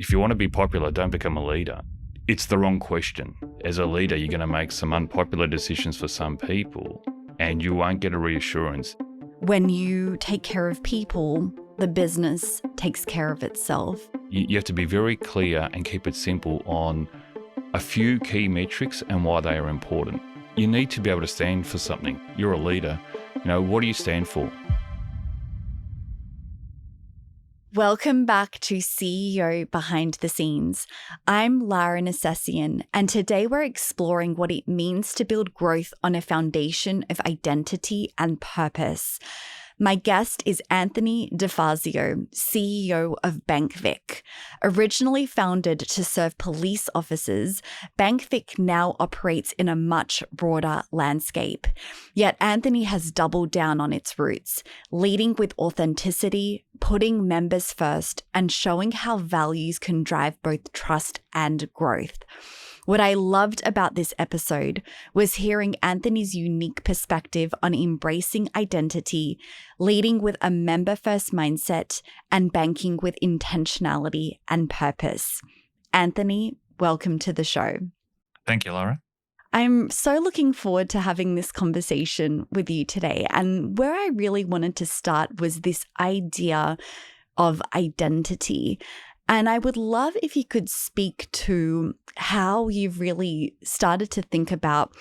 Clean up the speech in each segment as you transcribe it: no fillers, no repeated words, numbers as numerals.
if you want to be popular, don't become a leader. It's the wrong question. As a leader, you're going to make some unpopular decisions for some people, and you won't get a reassurance. When you take care of people, the business takes care of itself. You have to be very clear and keep it simple on a few key metrics and why they are important. You need to be able to stand for something. You're a leader. What do you stand for? Welcome back to CEO Behind the Scenes. I'm Lara Necessian, and today we're exploring what it means to build growth on a foundation of identity and purpose. My guest is Anthony Fazio, CEO of BankVic. Originally founded to serve police officers, BankVic now operates in a much broader landscape. Yet Anthony has doubled down on its roots, leading with authenticity, putting members first, and showing how values can drive both trust and growth. What I loved about this episode was hearing Anthony's unique perspective on embracing identity, leading with a member-first mindset, and banking with intentionality and purpose. Anthony, welcome to the show. Thank you, Laura. I'm so looking forward to having this conversation with you today. And where I really wanted to start was this idea of identity. And I would love if you could speak to how you've really started to think about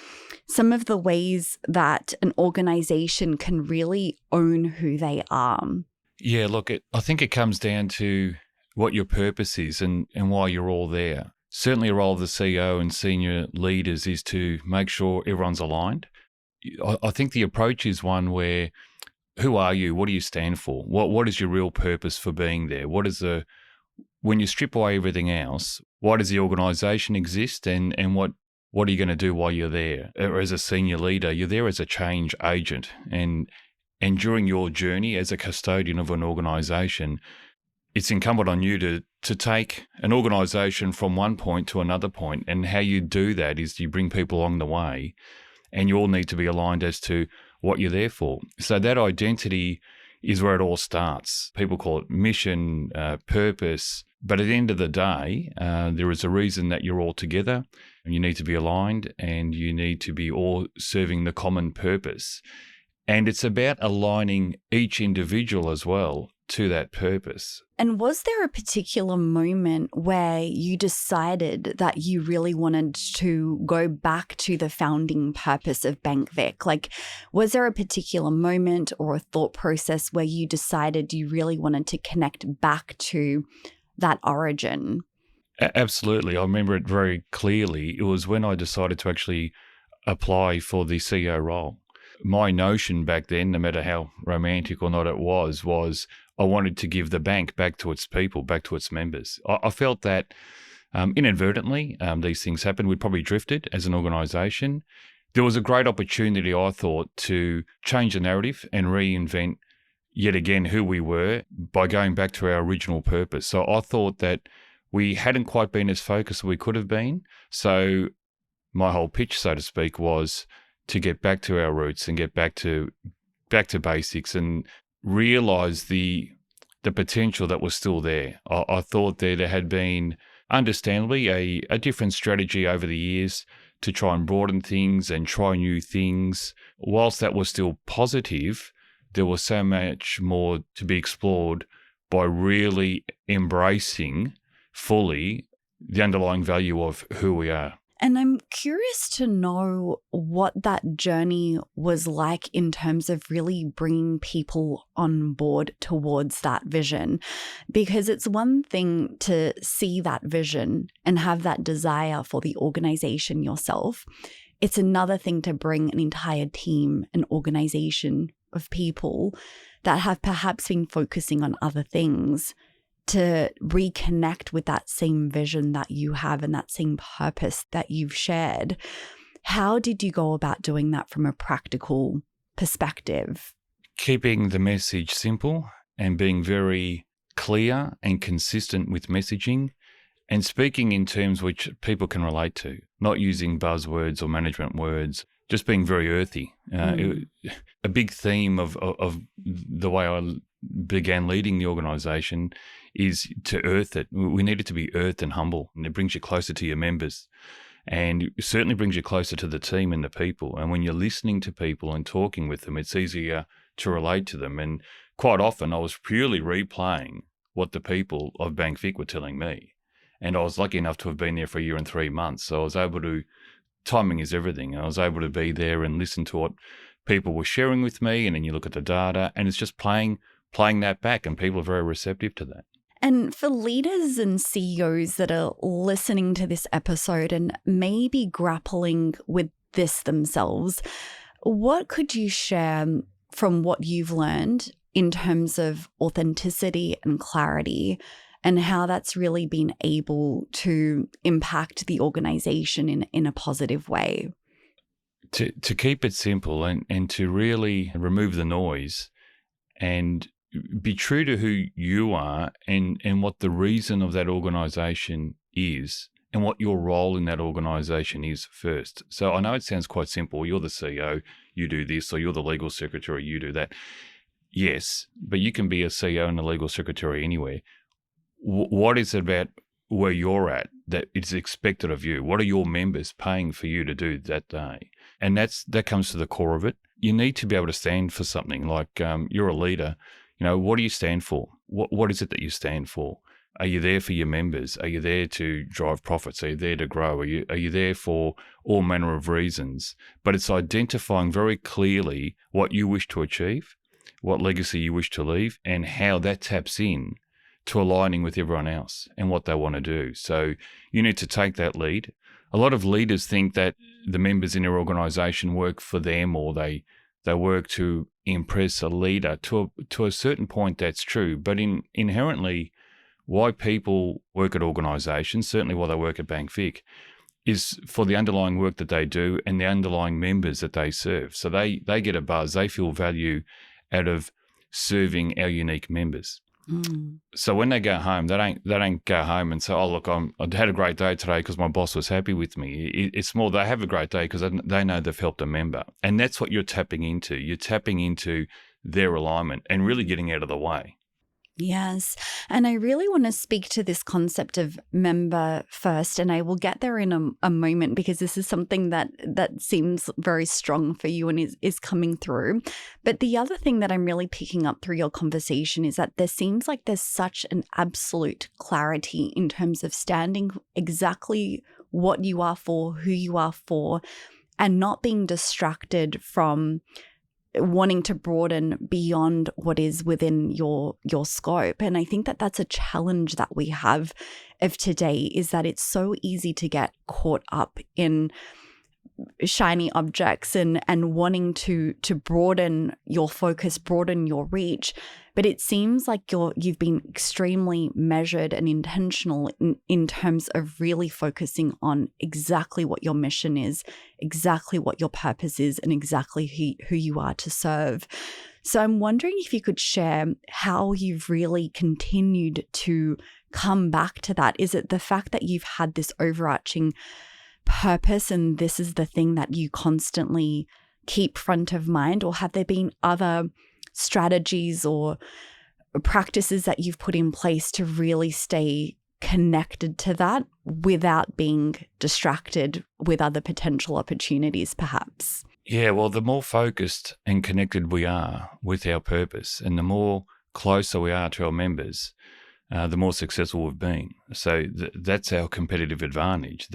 some of the ways that an organization can really own who they are. Yeah, look, I think it comes down to what your purpose is and why you're all there. Certainly a role of the CEO and senior leaders is to make sure everyone's aligned. I think the approach is one where, who are you? What do you stand for? What is your real purpose for being there? When you strip away everything else, why does the organisation exist and what are you going to do while you're there? Or as a senior leader, you're there as a change agent. And during your journey as a custodian of an organisation, it's incumbent on you to take an organisation from one point to another point. And how you do that is you bring people along the way, and you all need to be aligned as to what you're there for. So that identity is where it all starts. People call it mission, purpose. But at the end of the day, there is a reason that you're all together, and you need to be aligned, and you need to be all serving the common purpose. And it's about aligning each individual as well to that purpose. And was there a particular moment where you decided that you really wanted to go back to the founding purpose of BankVic? Like, was there a particular moment or a thought process where you decided you really wanted to connect back to that origin? Absolutely. I remember it very clearly. It was when I decided to actually apply for the CEO role. My notion back then, no matter how romantic or not it was I wanted to give the bank back to its people, back to its members. I felt that inadvertently, these things happened. We probably drifted as an organisation. There was a great opportunity, I thought, to change the narrative and reinvent yet again who we were by going back to our original purpose. So I thought that we hadn't quite been as focused as we could have been. So my whole pitch, so to speak, was to get back to our roots and get back to basics and realise the potential that was still there. I thought there had been, understandably, a different strategy over the years to try and broaden things and try new things. Whilst that was still positive, there was so much more to be explored by really embracing fully the underlying value of who we are. And I'm curious to know what that journey was like in terms of really bringing people on board towards that vision. Because it's one thing to see that vision and have that desire for the organization yourself. It's another thing to bring an entire team, an organization of people that have perhaps been focusing on other things to reconnect with that same vision that you have and that same purpose that you've shared. How did you go about doing that from a practical perspective? Keeping the message simple and being very clear and consistent with messaging and speaking in terms which people can relate to, not using buzzwords or management words, just being very earthy. A big theme of the way I began leading the organisation is to earth it. We need it to be earthed and humble, and it brings you closer to your members. And it certainly brings you closer to the team and the people. And when you're listening to people and talking with them, it's easier to relate to them. And quite often I was purely replaying what the people of BankVic were telling me. And I was lucky enough to have been there for a year and 3 months. So I was able to, timing is everything. I was able to be there and listen to what people were sharing with me. And then you look at the data and it's just playing that back, and people are very receptive to that. And for leaders and CEOs that are listening to this episode and maybe grappling with this themselves, what could you share from what you've learned in terms of authenticity and clarity, and how that's really been able to impact the organization in a positive way? To keep it simple and to really remove the noise and be true to who you are and what the reason of that organization is and what your role in that organization is first. So I know it sounds quite simple. You're the CEO, you do this, or you're the legal secretary, you do that. Yes, but you can be a CEO and a legal secretary anywhere. What is it about where you're at that it's expected of you? What are your members paying for you to do that day? And that comes to the core of it. You need to be able to stand for something. Like you're a leader. What do you stand for? What is it that you stand for? Are you there for your members? Are you there to drive profits? Are you there to grow? Are you there for all manner of reasons? But it's identifying very clearly what you wish to achieve, what legacy you wish to leave, and how that taps in to aligning with everyone else and what they want to do. So you need to take that lead. A lot of leaders think that the members in their organization work for them, or they work to impress a leader. To a certain point, that's true. But inherently, why people work at organizations, certainly why they work at BankVic, is for the underlying work that they do and the underlying members that they serve. So they get a buzz. They feel value out of serving our unique members. So when they go home, they don't go home and say, "Oh, look, I had a great day today because my boss was happy with me." It's more they have a great day because they know they've helped a member, and that's what you're tapping into. You're tapping into their alignment and really getting out of the way. Yes. And I really want to speak to this concept of member first, and I will get there in a moment, because this is something that seems very strong for you and is coming through. But the other thing that I'm really picking up through your conversation is that there seems like there's such an absolute clarity in terms of standing exactly what you are for, who you are for, and not being distracted from wanting to broaden beyond what is within your scope. And I think that that's a challenge that we have of today, is that it's so easy to get caught up in shiny objects and wanting to broaden your focus, broaden your reach. But it seems like you've been extremely measured and intentional in terms of really focusing on exactly what your mission is, exactly what your purpose is, and exactly who you are to serve. So I'm wondering if you could share how you've really continued to come back to that. Is it the fact that you've had this overarching purpose and this is the thing that you constantly keep front of mind, or have there been other strategies or practices that you've put in place to really stay connected to that without being distracted with other potential opportunities, perhaps? Yeah, well, the more focused and connected we are with our purpose, and the more closer we are to our members, the more successful we've been. So that's our competitive advantage.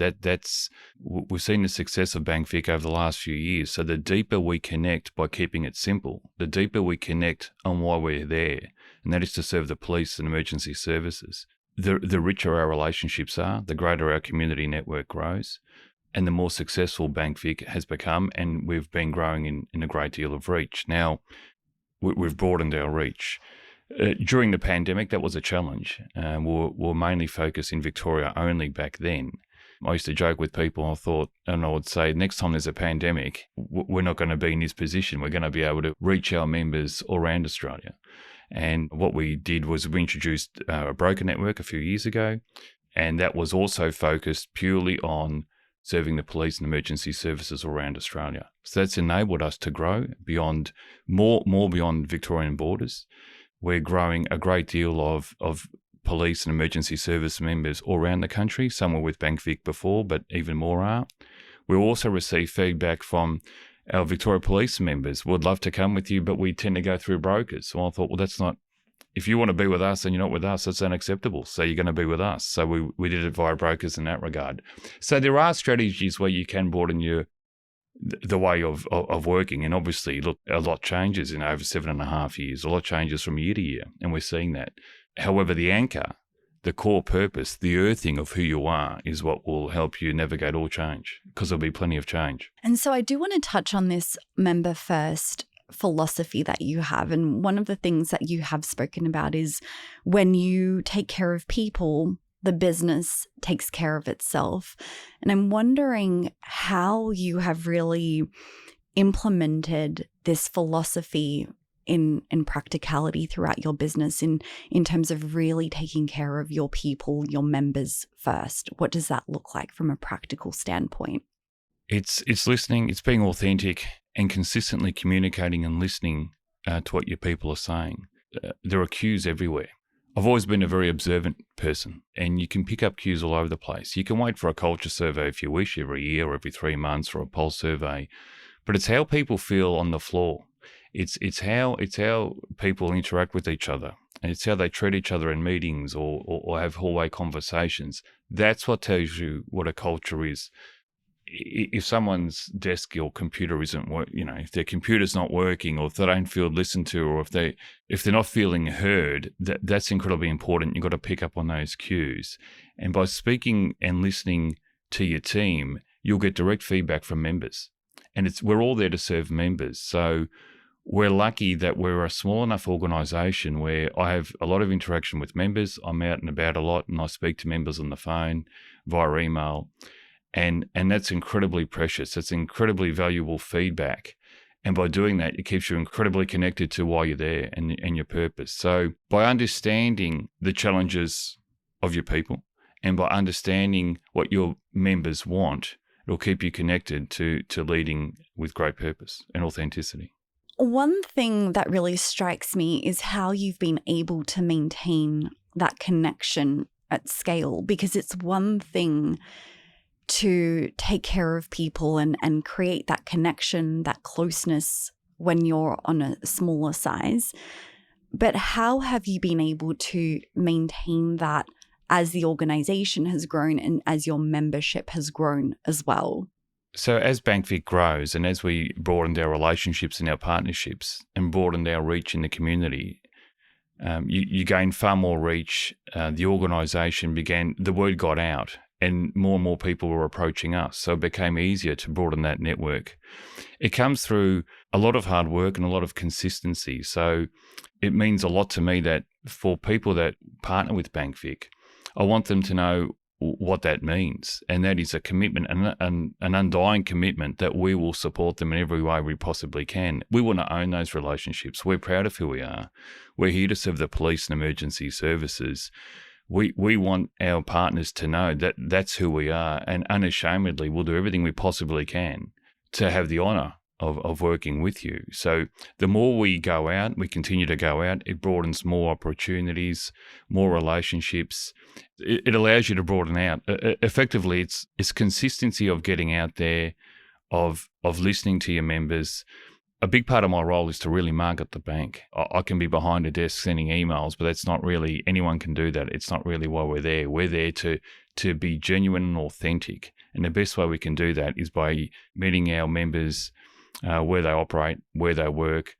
We've seen the success of BankVic over the last few years. So the deeper we connect by keeping it simple, the deeper we connect on why we're there, and that is to serve the police and emergency services, the richer our relationships are, the greater our community network grows, and the more successful BankVic has become, and we've been growing in a great deal of reach. Now, we've broadened our reach. During the pandemic, that was a challenge. We're mainly focused in Victoria only back then. I used to joke with people, I would say, next time there's a pandemic, we're not going to be in this position. We're going to be able to reach our members all around Australia. And what we did was we introduced a broker network a few years ago, and that was also focused purely on serving the police and emergency services all around Australia. So that's enabled us to grow more beyond Victorian borders. We're growing a great deal of police and emergency service members all around the country. Some were with BankVic before, but even more are. We also receive feedback from our Victoria Police members. Would love to come with you, but we tend to go through brokers. So I thought, well, that's not, if you want to be with us and you're not with us, that's unacceptable. So you're going to be with us. So we did it via brokers in that regard. So there are strategies where you can broaden the way of working. And obviously, look, a lot changes in over 7.5 years. A lot changes from year to year, and we're seeing that. However, the anchor, the core purpose, the earthing of who you are is what will help you navigate all change, because there'll be plenty of change. And so I do want to touch on this member first philosophy that you have. And one of the things that you have spoken about is when you take care of people, the business takes care of itself. And I'm wondering how you have really implemented this philosophy in practicality throughout your business in terms of really taking care of your people, your members first. What does that look like from a practical standpoint? It's listening, it's being authentic and consistently communicating and listening to what your people are saying. There are cues everywhere. I've always been a very observant person, and you can pick up cues all over the place. You can wait for a culture survey if you wish, every year or every 3 months, or a pulse survey, but it's how people feel on the floor. It's how people interact with each other, and it's how they treat each other in meetings or have hallway conversations. That's what tells you what a culture is. If someone's desk or computer isn't if their computer's not working, or if they don't feel listened to, or if they're not feeling heard, that's incredibly important. You've got to pick up on those cues. And by speaking and listening to your team, you'll get direct feedback from members. And we're all there to serve members. So we're lucky that we're a small enough organisation where I have a lot of interaction with members. I'm out and about a lot, and I speak to members on the phone, via email. And that's incredibly precious. That's incredibly valuable feedback. And by doing that, it keeps you incredibly connected to why you're there and your purpose. So by understanding the challenges of your people and by understanding what your members want, it'll keep you connected to leading with great purpose and authenticity. One thing that really strikes me is how you've been able to maintain that connection at scale, because it's one thing to take care of people and create that connection, that closeness when you're on a smaller size. But how have you been able to maintain that as the organization has grown and as your membership has grown as well? So as BankVic grows, and as we broadened our relationships and our partnerships and broadened our reach in the community, you gain far more reach. The organisation the word got out, and more people were approaching us. So it became easier to broaden that network. It comes through a lot of hard work and a lot of consistency. So it means a lot to me that for people that partner with BankVic, I want them to know what that means. And that is a commitment, an undying commitment that we will support them in every way we possibly can. We want to own those relationships. We're proud of who we are. We're here to serve the police and emergency services. We want our partners to know that that's who we are, and unashamedly we'll do everything we possibly can to have the honour of working with you. So the more we go out, we continue to go out, it broadens more opportunities, more relationships. It allows you to broaden out. Effectively, it's consistency of getting out there, of listening to your members. A big part of my role is to really market the bank. I can be behind a desk sending emails, but that's not really, anyone can do that. It's not really why we're there. We're there to be genuine and authentic. And the best way we can do that is by meeting our members where they operate, where they work,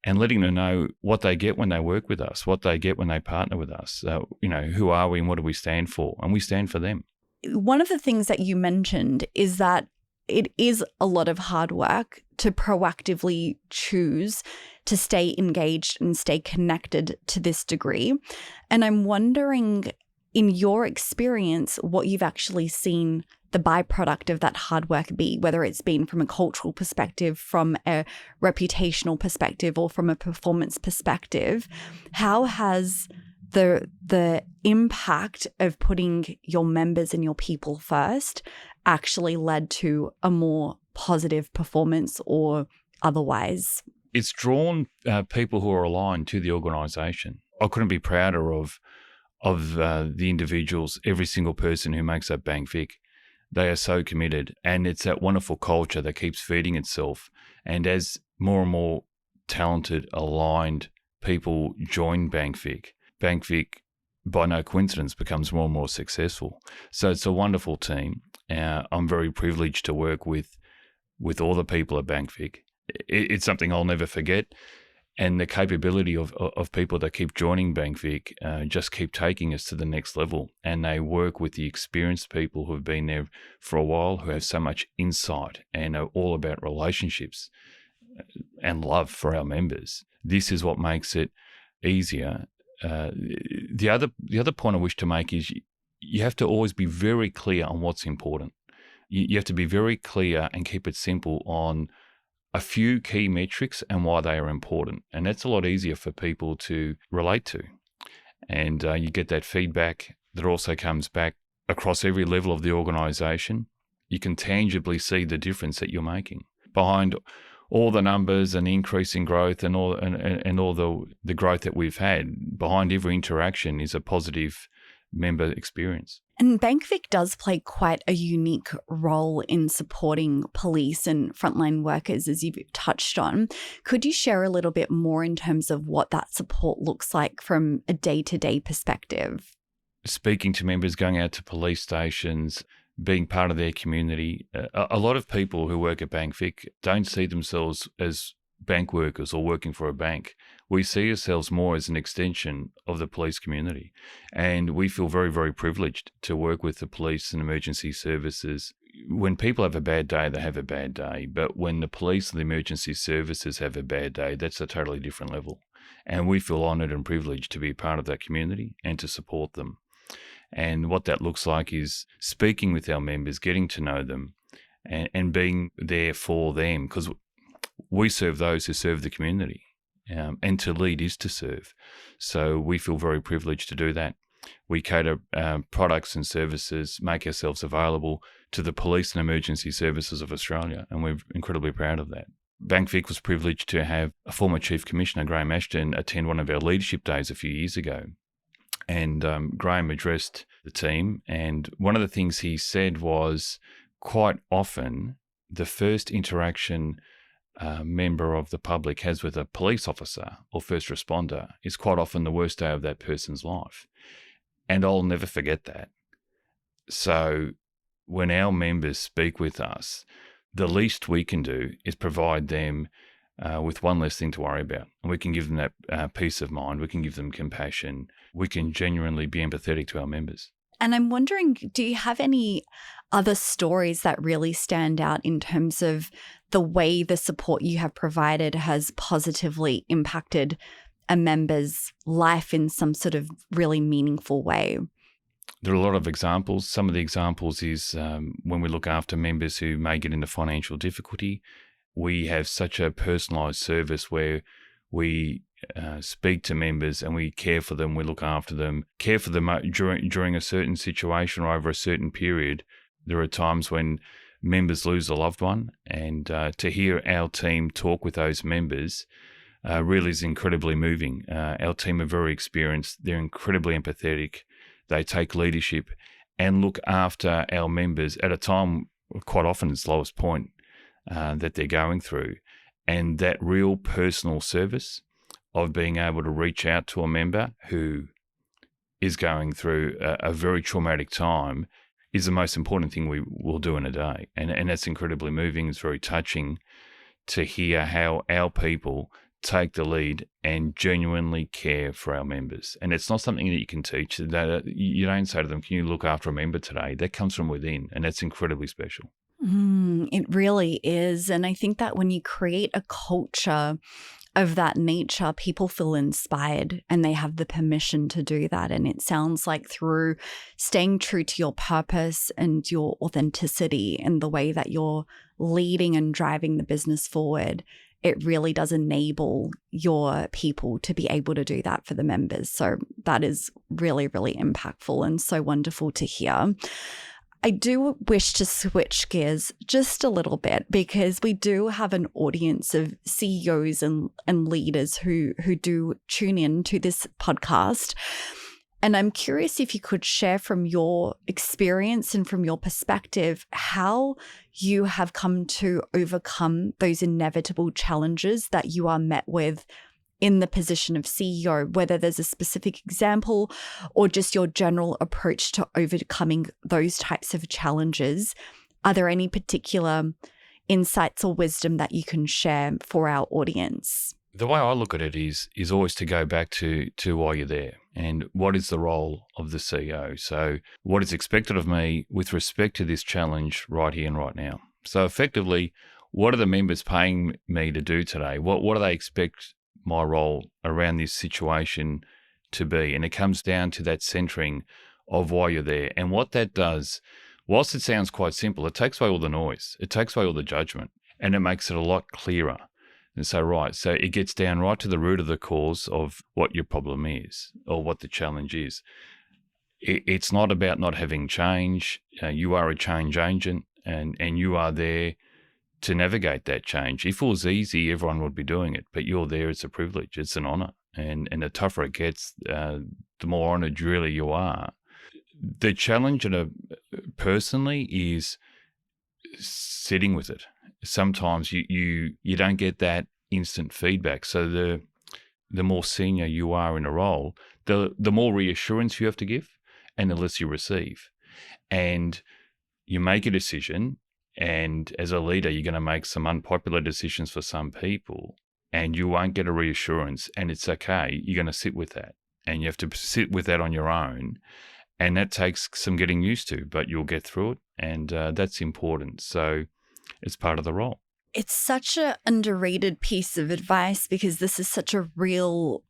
and letting them know what they get when they work with us, what they get when they partner with us. Who are we and what do we stand for? And we stand for them. One of the things that you mentioned is that it is a lot of hard work to proactively choose to stay engaged and stay connected to this degree. And I'm wondering, in your experience, what you've actually seen the byproduct of that hard work be, whether it's been from a cultural perspective, from a reputational perspective, or from a performance perspective. How has the impact of putting your members and your people first actually led to a more positive performance or otherwise? It's drawn people who are aligned to the organisation. I couldn't be prouder of of the individuals, every single person who makes up BankVic. They are so committed, and it's that wonderful culture that keeps feeding itself. And as more and more talented, aligned people join BankVic, BankVic, by no coincidence, becomes more and more successful. So it's a wonderful team. I'm very privileged to work with all the people at BankVic. It's something I'll never forget. And the capability of people that keep joining BankVic just keep taking us to the next level. And they work with the experienced people who have been there for a while, who have so much insight and are all about relationships and love for our members. This is what makes it easier. The other point I wish to make is you have to always be very clear on what's important. You have to be very clear and keep it simple on a few key metrics and why they are important. And that's a lot easier for people to relate to. And you get that feedback that also comes back across every level of the organization. You can tangibly see the difference that you're making. Behind all the numbers and increase in growth and all the growth that we've had, behind every interaction is a positive member experience. And BankVic does play quite a unique role in supporting police and frontline workers, as you've touched on. Could you share a little bit more in terms of what that support looks like from a day-to-day perspective? Speaking to members, going out to police stations, being part of their community. A lot of people who work at BankVic don't see themselves as bank workers or working for a bank. We see ourselves more as an extension of the police community. And we feel very, very privileged to work with the police and emergency services. When people have a bad day, they have a bad day. But when the police and the emergency services have a bad day, that's a totally different level. And we feel honoured and privileged to be part of that community and to support them. And what that looks like is speaking with our members, getting to know them, and being there for them, because we serve those who serve the community, and to lead is to serve. So we feel very privileged to do that. We cater products and services, make ourselves available to the police and emergency services of Australia, and we're incredibly proud of that. BankVic was privileged to have a former Chief Commissioner, Graham Ashton, attend one of our leadership days a few years ago. And Graham addressed the team, and one of the things he said was, quite often, the first interaction a member of the public has with a police officer or first responder is quite often the worst day of that person's life. And I'll never forget that. So when our members speak with us, the least we can do is provide them with one less thing to worry about. And we can give them that peace of mind. We can give them compassion. We can genuinely be empathetic to our members. And I'm wondering, do you have any other stories that really stand out in terms of the way the support you have provided has positively impacted a member's life in some sort of really meaningful way? There are a lot of examples. Some of the examples is when we look after members who may get into financial difficulty, we have such a personalised service where we speak to members and we care for them, we look after them, care for them during a certain situation or over a certain period. There are times when members lose a loved one, and to hear our team talk with those members really is incredibly moving. Our team are very experienced. They're incredibly empathetic. They take leadership and look after our members at a time, quite often it's the lowest point that they're going through. And that real personal service of being able to reach out to a member who is going through a very traumatic time is the most important thing we will do in a day. And that's incredibly moving. It's very touching to hear how our people take the lead and genuinely care for our members. And it's not something that you can teach. You don't say to them, can you look after a member today? That comes from within, and that's incredibly special. It really is. And I think that when you create a culture of that nature, people feel inspired and they have the permission to do that. And it sounds like through staying true to your purpose and your authenticity and the way that you're leading and driving the business forward, it really does enable your people to be able to do that for the members. So that is really, really impactful and so wonderful to hear. I do wish to switch gears just a little bit because we do have an audience of CEOs and leaders who do tune in to this podcast. And I'm curious if you could share from your experience and from your perspective how you have come to overcome those inevitable challenges that you are met with in the position of CEO, whether there's a specific example or just your general approach to overcoming those types of challenges. Are there any particular insights or wisdom that you can share for our audience? The way I look at it is always to go back to why you're there and what is the role of the CEO. So what is expected of me with respect to this challenge right here and right now. So effectively, what are the members paying me to do today? What do they expect my role around this situation to be? And it comes down to that centering of why you're there. And what that does, whilst it sounds quite simple, it takes away all the noise. It takes away all the judgment, and it makes it a lot clearer. And so it gets down right to the root of the cause of what your problem is or what the challenge is. It's not about not having change. You are a change agent, and you are there to navigate that change. If it was easy, everyone would be doing it, but you're there. It's a privilege. It's an honor. And the tougher it gets, the more honored really you are. The challenge personally is sitting with it. Sometimes you don't get that instant feedback. So the more senior you are in a role, the more reassurance you have to give and the less you receive. And you make a decision, and as a leader, you're going to make some unpopular decisions for some people, and you won't get a reassurance, and it's okay. You're going to sit with that, and you have to sit with that on your own. And that takes some getting used to, but you'll get through it. And that's important. So it's part of the role. It's such an underrated piece of advice because this is such a real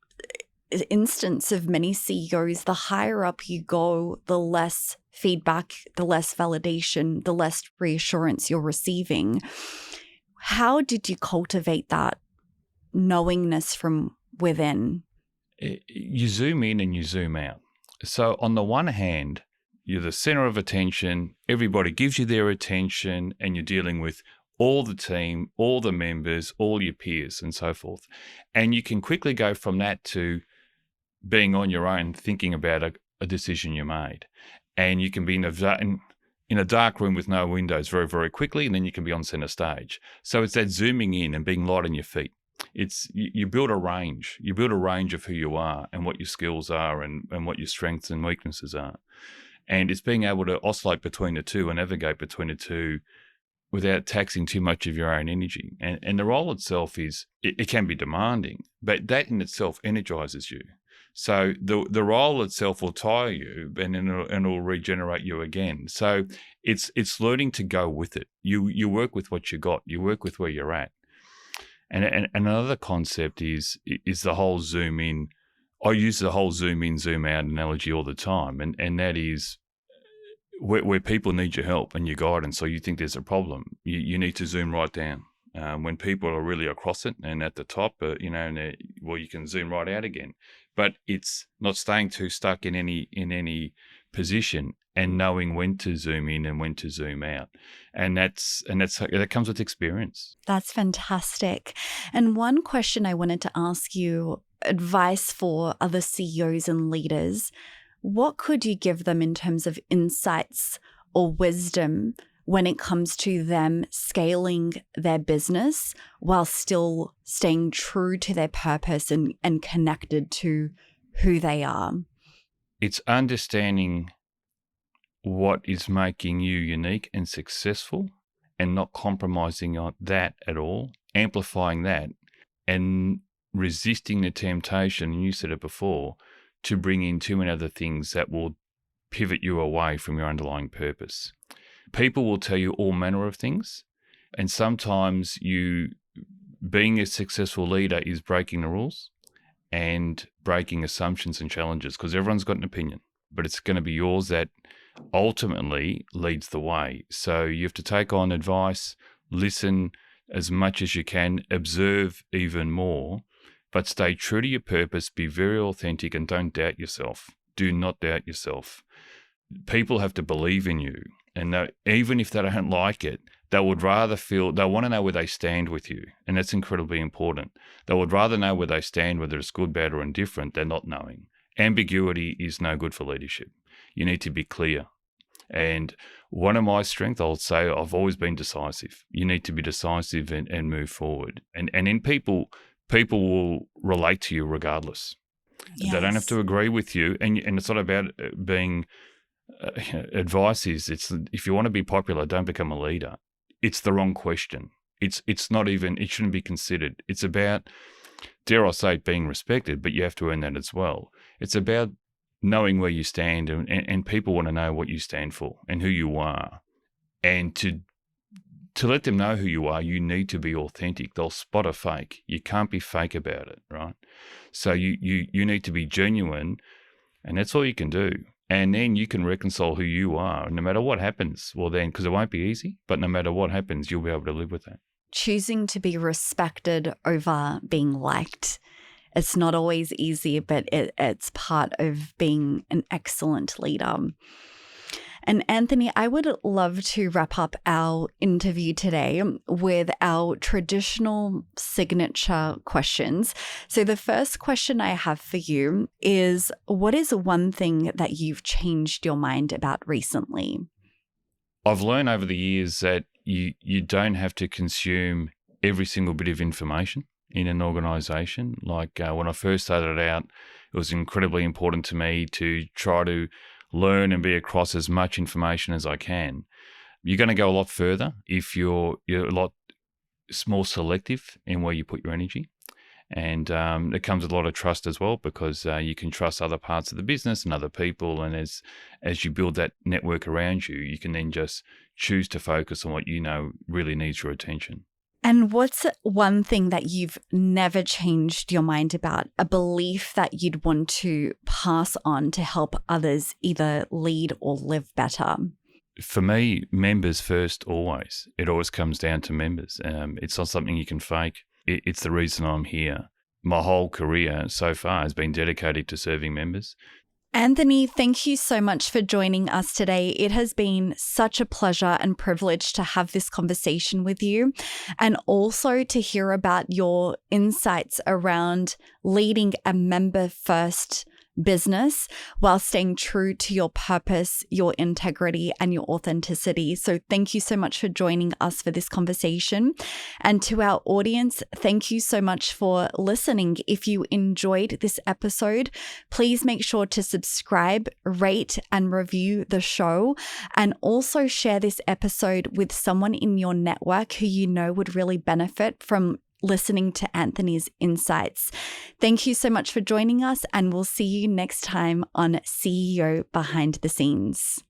instance of many CEOs. The higher up you go, the less feedback, the less validation, the less reassurance you're receiving. How did you cultivate that knowingness from within? You zoom in and you zoom out. So on the one hand, you're the center of attention. Everybody gives you their attention, and you're dealing with all the team, all the members, all your peers, and so forth. And you can quickly go from that to being on your own, thinking about a decision you made. And you can be in a dark room with no windows very, very quickly, and then you can be on center stage. So it's that zooming in and being light on your feet. You build a range. You build a range of who you are and what your skills are and what your strengths and weaknesses are. And it's being able to oscillate between the two and navigate between the two without taxing too much of your own energy. And the role itself it can be demanding, but that in itself energizes you. So the role itself will tire you, and it'll regenerate you again. So it's learning to go with it. You work with what you got. You work with where you're at. And another concept is the whole zoom in. I use the whole zoom in, zoom out analogy all the time, and that is where people need your help and your guidance. So you think there's a problem, you need to zoom right down. When people are really across it and at the top, you can zoom right out again. But it's not staying too stuck in any position, and knowing when to zoom in and when to zoom out. And that comes with experience. That's fantastic. And one question I wanted to ask you, advice for other CEOs and leaders, what could you give them in terms of insights or wisdom when it comes to them scaling their business while still staying true to their purpose and connected to who they are? It's understanding what is making you unique and successful and not compromising on that at all, amplifying that, and resisting the temptation, and you said it before, to bring in too many other things that will pivot you away from your underlying purpose. People will tell you all manner of things, and sometimes being a successful leader is breaking the rules and breaking assumptions and challenges, because everyone's got an opinion, but it's going to be yours that ultimately leads the way. So you have to take on advice, listen as much as you can, observe even more, but stay true to your purpose, be very authentic, and don't doubt yourself. Do not doubt yourself. People have to believe in you, and even if they don't like it, they want to know where they stand with you, and that's incredibly important. They would rather know where they stand, whether it's good, bad, or indifferent, than not knowing. Ambiguity is no good for leadership. You need to be clear. And one of my strengths, I'll say, I've always been decisive. You need to be decisive and move forward. And then people will relate to you regardless. Yes. They don't have to agree with you. And it's not about being advice is it's if you want to be popular, don't become a leader. It's the wrong question. It's not even, it shouldn't be considered. It's about, dare I say, being respected, but you have to earn that as well. It's about knowing where you stand, and people want to know what you stand for and who you are. And to let them know who you are, you need to be authentic. They'll spot a fake. You can't be fake about it, right? So you need to be genuine, and that's all you can do. And then you can reconcile who you are, no matter what happens. Well, then, because it won't be easy, but no matter what happens, you'll be able to live with that. Choosing to be respected over being liked. It's not always easy, but it's part of being an excellent leader. And Anthony, I would love to wrap up our interview today with our traditional signature questions. So the first question I have for you is, what is one thing that you've changed your mind about recently? I've learned over the years that you don't have to consume every single bit of information in an organization. Like when I first started out, it was incredibly important to me to try to learn and be across as much information as I can. You're going to go a lot further if you're a lot more selective in where you put your energy. And it comes with a lot of trust as well, because you can trust other parts of the business and other people. And as you build that network around you, you can then just choose to focus on what you know really needs your attention. And what's one thing that you've never changed your mind about, a belief that you'd want to pass on to help others either lead or live better? For me, members first always. It always comes down to members. It's not something you can fake. It's the reason I'm here. My whole career so far has been dedicated to serving members. Anthony, thank you so much for joining us today. It has been such a pleasure and privilege to have this conversation with you, and also to hear about your insights around leading a member-first business while staying true to your purpose, your integrity, and your authenticity. So thank you so much for joining us for this conversation. And to our audience, thank you so much for listening. If you enjoyed this episode, please make sure to subscribe, rate, and review the show, and also share this episode with someone in your network who you know would really benefit from listening to Anthony's insights. Thank you so much for joining us, and we'll see you next time on CEO Behind the Scenes.